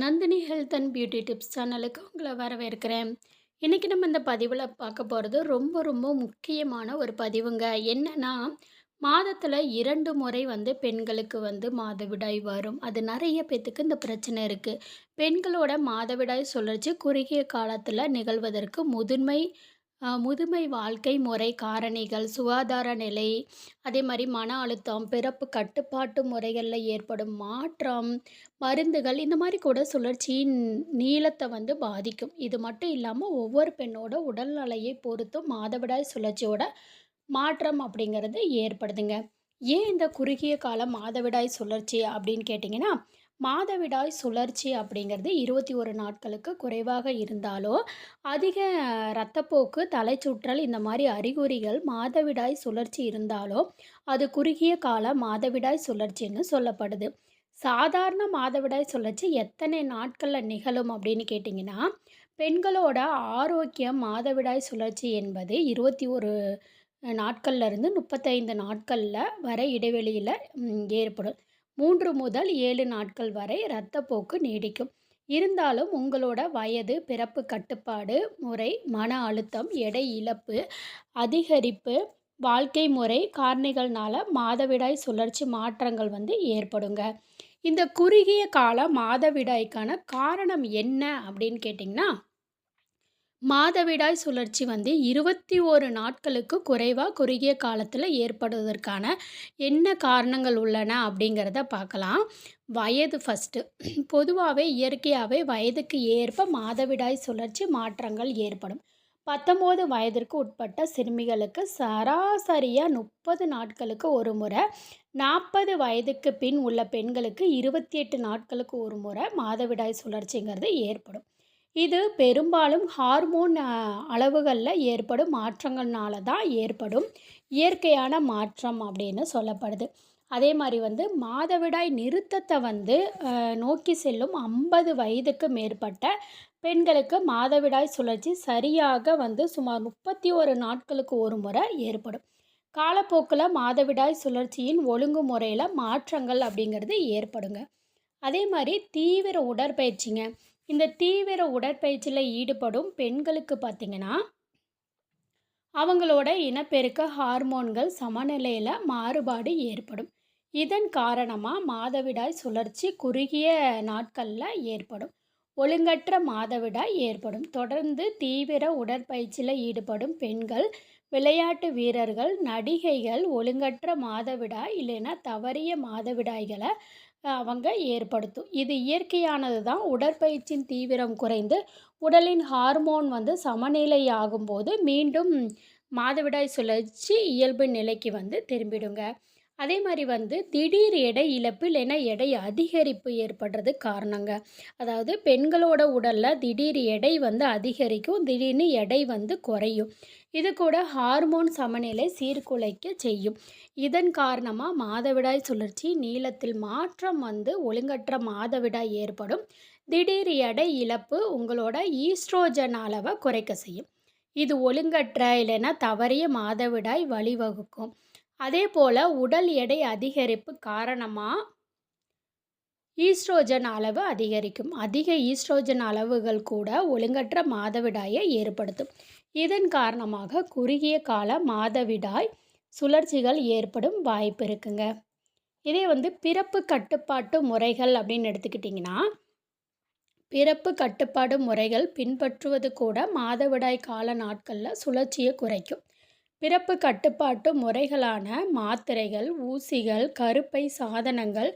Nandini health and beauty tips சேனலுக்கு உங்களை வரவேற்கிறேன். இன்றைக்கி நம்ம இந்த பதிவில் பார்க்க போகிறது ரொம்ப ரொம்ப முக்கியமான ஒரு பதிவுங்க. என்னன்னா, மாதத்தில் 2 முறை பெண்களுக்கு மாதவிடாய் வரும். அது நிறைய பேத்துக்கு இந்த பிரச்சனை இருக்குது. பெண்களோட மாதவிடாய் சுழற்சி குறுகிய காலத்தில் நிகழ்வதற்கு முதுமை வாழ்க்கை முறை காரணிகள், சுகாதார நிலை, அதே மாரி மன அழுத்தம், பிறப்பு கட்டுப்பாட்டு முறைகள்ல ஏற்படும் மாற்றம், மருந்துகள் இந்த மாரி கூட சுழற்சியின் நீளத்த பாதிக்கும். இது மட்டும் இல்லாம ஒவ்வொரு பெண்ணோட உடல்நிலையை பொறுத்தும் மாதவிடாய் சுழற்சியோட மாற்றம் அப்படிங்கிறது ஏற்படுதுங்க. ஏன் இந்த குறுகிய கால மாதவிடாய் சுழற்சி அப்படின்னு கேட்டிங்கன்னா, மாதவிடாய் சுழற்சி அப்படிங்கிறது 21 நாட்களுக்கு குறைவாக இருந்தாலோ, அதிக இரத்தப்போக்கு, தலைச்சுற்றல் இந்த மாரி அறிகுறிகள் மாதவிடாய் சுழற்சி இருந்தாலோ, அது குறுகிய கால மாதவிடாய் சுழற்சின்னு சொல்லப்படுது. சாதாரண மாதவிடாய் சுழற்சி எத்தனை நாட்கள்ல நிகழும் அப்படின்னு கேட்டிங்கன்னா, பெண்களோட ஆரோக்கியம் மாதவிடாய் சுழற்சி என்பது 21 நாட்கள்ல இருந்து 35 நாட்கள்ல வரை இடைவெளியில ஏற்படும். 3 முதல் 7 நாட்கள் வரை இரத்தப்போக்கு நீடிக்கும். இருந்தாலும் உங்களோட வயது, பிறப்பு கட்டுப்பாடு முறை, மன அழுத்தம், எடை இழப்பு, அதிகரிப்பு, வாழ்க்கை முறை காரணிகள்னால மாதவிடாய் சுழற்சி மாற்றங்கள் ஏற்படுங்க. இந்த குறுகிய கால மாதவிடாய்க்கான காரணம் என்ன அப்படின்னு கேட்டிங்கன்னா, மாதவிடாய் சுழற்சி 21 நாட்களுக்கு குறைவா குறுகிய காலத்துல ஏற்படுவதற்கான என்ன காரணங்கள் உள்ளன அப்படிங்கிறத பார்க்கலாம். வயது ஃபர்ஸ்ட்டு. பொதுவாவே இயற்கையாவே வயதுக்கு ஏற்ப மாதவிடாய் சுழற்சி மாற்றங்கள் ஏற்படும். 19 வயதிற்கு உட்பட்ட சிறுமிகளுக்கு சராசரியா 30 நாட்களுக்கு ஒரு முறை, 40 வயதுக்கு பின் உள்ள பெண்களுக்கு 28 நாட்களுக்கு ஒரு முறை மாதவிடாய் சுழற்சிங்கிறது ஏற்படும். இது பெரும்பாலும் ஹார்மோன் அளவுகள்ல ஏற்படும் மாற்றங்கள்னால தான் ஏற்படும் இயற்கையான மாற்றம் அப்படின்னு சொல்லப்படுது. அதே மாரி மாதவிடாய் நிறுத்தத்தை நோக்கி செல்லும் 50 வயதுக்கு மேற்பட்ட பெண்களுக்கு மாதவிடாய் சுழற்சி சரியாக சுமார் 31 நாட்களுக்கு ஒரு முறை ஏற்படும். காலப்போக்கில் மாதவிடாய் சுழற்சியின் ஒழுங்குமுறையில் மாற்றங்கள் அப்படிங்கிறது ஏற்படுங்க. அதே மாரி தீவிர உடற்பயிற்சிங்க. இந்த தீவிர உடற்பயிற்சியில் ஈடுபடும் பெண்களுக்கு பார்த்திங்கன்னா, அவங்களோட இனப்பெருக்க ஹார்மோன்கள் சமநிலையில் மாறுபாடு ஏற்படும். இதன் காரணமாக மாதவிடாய் சுழற்சி குறுகிய நாட்களில் ஏற்படும். ஒழுங்கற்ற மாதவிடாய் ஏற்படும். தொடர்ந்து தீவிர உடற்பயிற்சியில் ஈடுபடும் பெண்கள், விளையாட்டு வீரர்கள், நடிகைகள் ஒழுங்கற்ற மாதவிடாய் இல்லைன்னா தவறிய மாதவிடாய்களை அவங்க ஏற்படுத்தும். இது இயற்கையானது தான். உடற்பயிற்சியின் தீவிரம் குறைந்து உடலின் ஹார்மோன் சமநிலையாகும்போது மீண்டும் மாதவிடாய் சுழற்சி இயல்பு நிலைக்கு திரும்பிடுங்க. அதே மாதிரி திடீர் எடை இழப்பு இல்லைன்னா எடை அதிகரிப்பு ஏற்படுறது காரணங்க. அதாவது பெண்களோட உடலில் திடீர் எடை அதிகரிக்கும், திடீர்னு எடை குறையும். இது கூட ஹார்மோன் சமநிலை சீர்குலைக்க செய்யும். இதன் காரணமாக மாதவிடாய் சுழற்சி நீளத்தில் மாற்றம் ஒழுங்கற்ற மாதவிடாய் ஏற்படும். திடீர் எடை இழப்பு உங்களோட ஈஸ்ட்ரோஜன் அளவை குறைக்க செய்யும். இது ஒழுங்கற்ற இல்லைன்னா தவறிய மாதவிடாய் வழிவகுக்கும். அதே போல் உடல் எடை அதிகரிப்பு காரணமாக ஈஸ்ட்ரோஜன் அளவு அதிகரிக்கும். அதிக ஈஸ்ட்ரோஜன் அளவுகள் கூட ஒழுங்கற்ற மாதவிடாயை ஏற்படுத்தும். இதன் காரணமாக குறுகிய கால மாதவிடாய் சுழற்சிகள் ஏற்படும் வாய்ப்பு இருக்குங்க. இதே பிறப்பு கட்டுப்பாட்டு முறைகள் அப்படின்னு எடுத்துக்கிட்டிங்கன்னா, பிறப்பு கட்டுப்பாடு முறைகள் பின்பற்றுவது கூட மாதவிடாய் கால நாட்களில் சுழற்சியை குறைக்கும். பிறப்பு கட்டுப்பாட்டு முறைகளான மாத்திரைகள், ஊசிகள், கருப்பை சாதனங்கள்,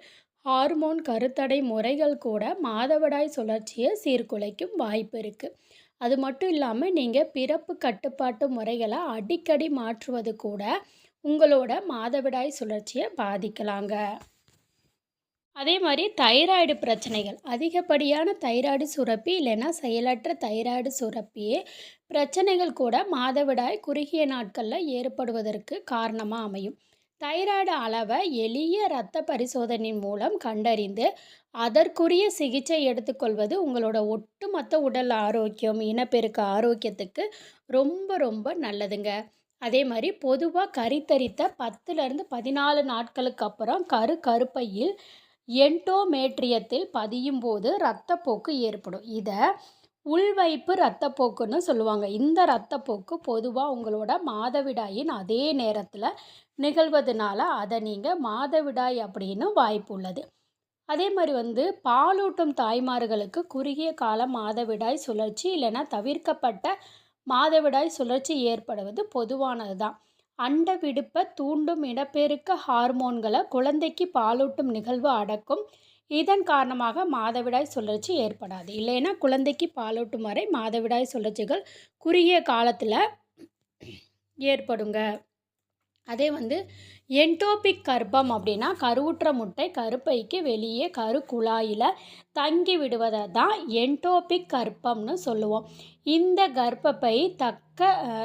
ஹார்மோன் கருத்தடை முறைகள் கூட மாதவிடாய் சுழற்சியை சீர்குலைக்கும் வாய்ப்பு இருக்குது. அது மட்டும் இல்லாமல் நீங்கள் பிறப்பு கட்டுப்பாட்டு முறைகளை அடிக்கடி மாற்றுவது கூட உங்களோட மாதவிடாய் சுழற்சியை பாதிக்கலாங்க. அதே மாதிரி தைராய்டு பிரச்சனைகள், அதிகப்படியான தைராய்டு சுரப்பி இல்லைன்னா செயலற்ற தைராய்டு சுரப்பி பிரச்சனைகள் கூட மாதவிடாய் குறுகிய நாட்களில் ஏற்படுவதற்கு காரணமாக அமையும். தைராய்டு அளவை எளிய இரத்த பரிசோதனையின் மூலம் கண்டறிந்து அதற்குரிய சிகிச்சை எடுத்துக்கொள்வது உங்களோட ஒட்டுமொத்த உடல் ஆரோக்கியம், இனப்பெருக்க ஆரோக்கியத்துக்கு ரொம்ப ரொம்ப நல்லதுங்க. அதே மாதிரி பொதுவாக கருத்தரித்த 10லேருந்து 14 நாட்களுக்கு அப்புறம் கருப்பையில் எண்டோமேட்ரியத்தில் பதியும் போது இரத்தப்போக்கு ஏற்படும். இதை உள்வைப்பு இரத்தப்போக்குன்னு சொல்லுவாங்க. இந்த இரத்தப்போக்கு பொதுவாக உங்களோட மாதவிடாயின் அதே நேரத்தில் நிகழ்வதனால அதை நீங்கள் மாதவிடாய் அப்படின்னு வாய்ப்பு உள்ளது. அதே மாதிரி பாலூட்டும் தாய்மார்களுக்கு குறுகிய கால மாதவிடாய் சுழற்சி இல்லைன்னா தவிர்க்கப்பட்ட மாதவிடாய் சுழற்சி ஏற்படுவது பொதுவானது தான். அண்ட விடுப்பை தூண்டும் இடப்பெருக்க ஹார்மோன்களை குழந்தைக்கு பாலூட்டும் நிகழ்வு அடக்கும். இதன் காரணமாக மாதவிடாய் சுழற்சி ஏற்படாது. இல்லைன்னா குழந்தைக்கு பாலூட்டும் வரை மாதவிடாய் சுழற்சிகள் குறுகிய காலத்தில் ஏற்படுங்க. அதே என்டோபிக் கர்ப்பம் அப்படின்னா கருவுற்ற முட்டை கருப்பைக்கு வெளியே கருக்குழாயில் தங்கி விடுவதை தான் என்டோபிக் கர்ப்பம்னு சொல்லுவோம். இந்த கர்ப்பப்பை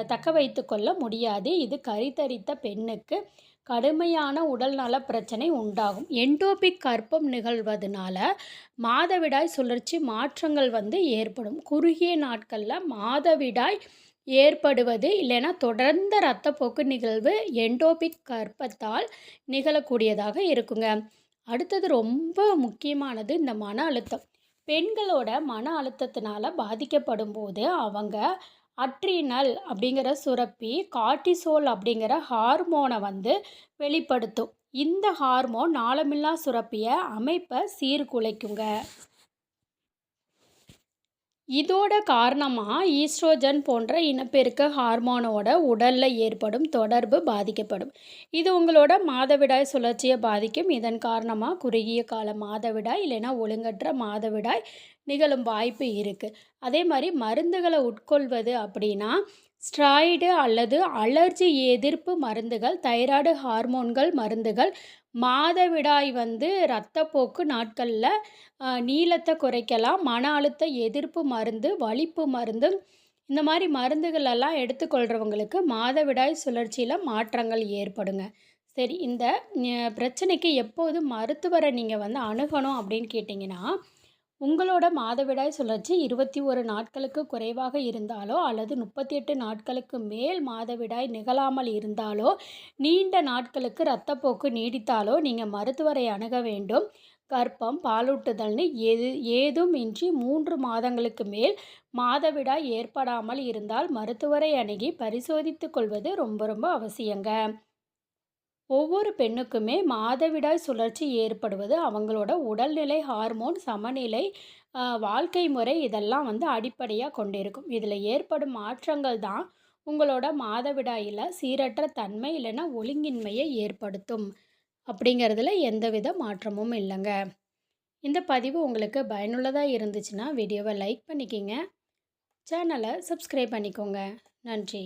தக்க வைத்து கொள்ள முடியாது. இது கருத்தரித்த பெண்ணுக்கு கடுமையான உடல்நல பிரச்சனை உண்டாகும். என்டோபிக் கர்ப்பம் நிகழ்வதனால மாதவிடாய் சுழற்சி மாற்றங்கள் ஏற்படும். குறுகிய நாட்களில் மாதவிடாய் ஏற்படுவது இல்லைன்னா தொடர்ந்த இரத்தப்போக்கு நிகழ்வு எண்டோபிக் கர்ப்பத்தால் நிகழக்கூடியதாக இருக்குங்க. அடுத்தது ரொம்ப முக்கியமானது இந்த மன அழுத்தம். பெண்களோட மன அழுத்தத்தினால பாதிக்கப்படும் போது அவங்க அட்ரினல் அப்படிங்கிற சுரப்பி கார்டிசோல் அப்படிங்கிற ஹார்மோனை வெளிப்படுத்தும். இந்த ஹார்மோன் நாளமில்லா சுரப்பிய அமைப்பை சீர்குலைக்குங்க. இதோட காரணமாக ஈஸ்ட்ரோஜன் போன்ற இனப்பெருக்க ஹார்மோனோட உடலில் ஏற்படும் தொடர்பு பாதிக்கப்படும். இது உங்களோட மாதவிடாய் சுழற்சியை பாதிக்கும். இதன் காரணமாக குறுகிய கால மாதவிடாய் இல்லைன்னா ஒழுங்கற்ற மாதவிடாய் நிகழும் வாய்ப்பு இருக்குது. அதே மாதிரி மருந்துகளை உட்கொள்வது அப்படின்னா ஸ்ட்ராய்டு அல்லது அலர்ஜி எதிர்ப்பு மருந்துகள், தைராய்டு ஹார்மோன்கள் மருந்துகள், மாதவிடாய் இரத்தப்போக்கு நாட்களில் நீளத்தை குறைக்கலாம். மன அழுத்த எதிர்ப்பு மருந்து, வலிப்பு மருந்து, இந்த மாதிரி மருந்துகளெல்லாம் எடுத்துக்கொள்கிறவங்களுக்கு மாதவிடாய் சுழற்சியில் மாற்றங்கள் ஏற்படுங்க. சரி, இந்த பிரச்சனைக்கு எப்போது மருத்துவரை நீங்கள் அணுகணும் அப்படின்னு கேட்டிங்கன்னா, உங்களோட மாதவிடாய் சுழற்சி 21 நாட்களுக்கு குறைவாக இருந்தாலோ அல்லது 38 நாட்களுக்கு மேல் மாதவிடாய் நிகழாமல் இருந்தாலோ, நீண்ட நாட்களுக்கு இரத்தப்போக்கு நீடித்தாலோ நீங்கள் மருத்துவரை அணுக வேண்டும். கர்ப்பம், பாலூட்டுதல்னு ஏதும் இன்றி 3 மாதங்களுக்கு மேல் மாதவிடாய் ஏற்படாமல் இருந்தால் மருத்துவரை அணுகி பரிசோதித்து கொள்வது ரொம்ப ரொம்ப அவசியங்க. ஒவ்வொரு பெண்ணுக்குமே மாதவிடாய் சுழற்சி ஏற்படுவது அவங்களோட உடல்நிலை, ஹார்மோன் சமநிலை, வாழ்க்கை முறை இதெல்லாம் அடிப்படையாக கொண்டிருக்கும். இதில் ஏற்படும் மாற்றங்கள் தான் உங்களோட மாதவிடாயில் சீரற்ற தன்மை இல்லைன்னா ஒழுங்கின்மையை ஏற்படுத்தும். அப்படிங்கிறதுல எந்தவித மாற்றமும் இல்லைங்க. இந்த பதிவு உங்களுக்கு பயனுள்ளதாக இருந்துச்சுன்னா வீடியோவை லைக் பண்ணிக்கிங்க, சேனலை சப்ஸ்கிரைப் பண்ணிக்கோங்க. நன்றி.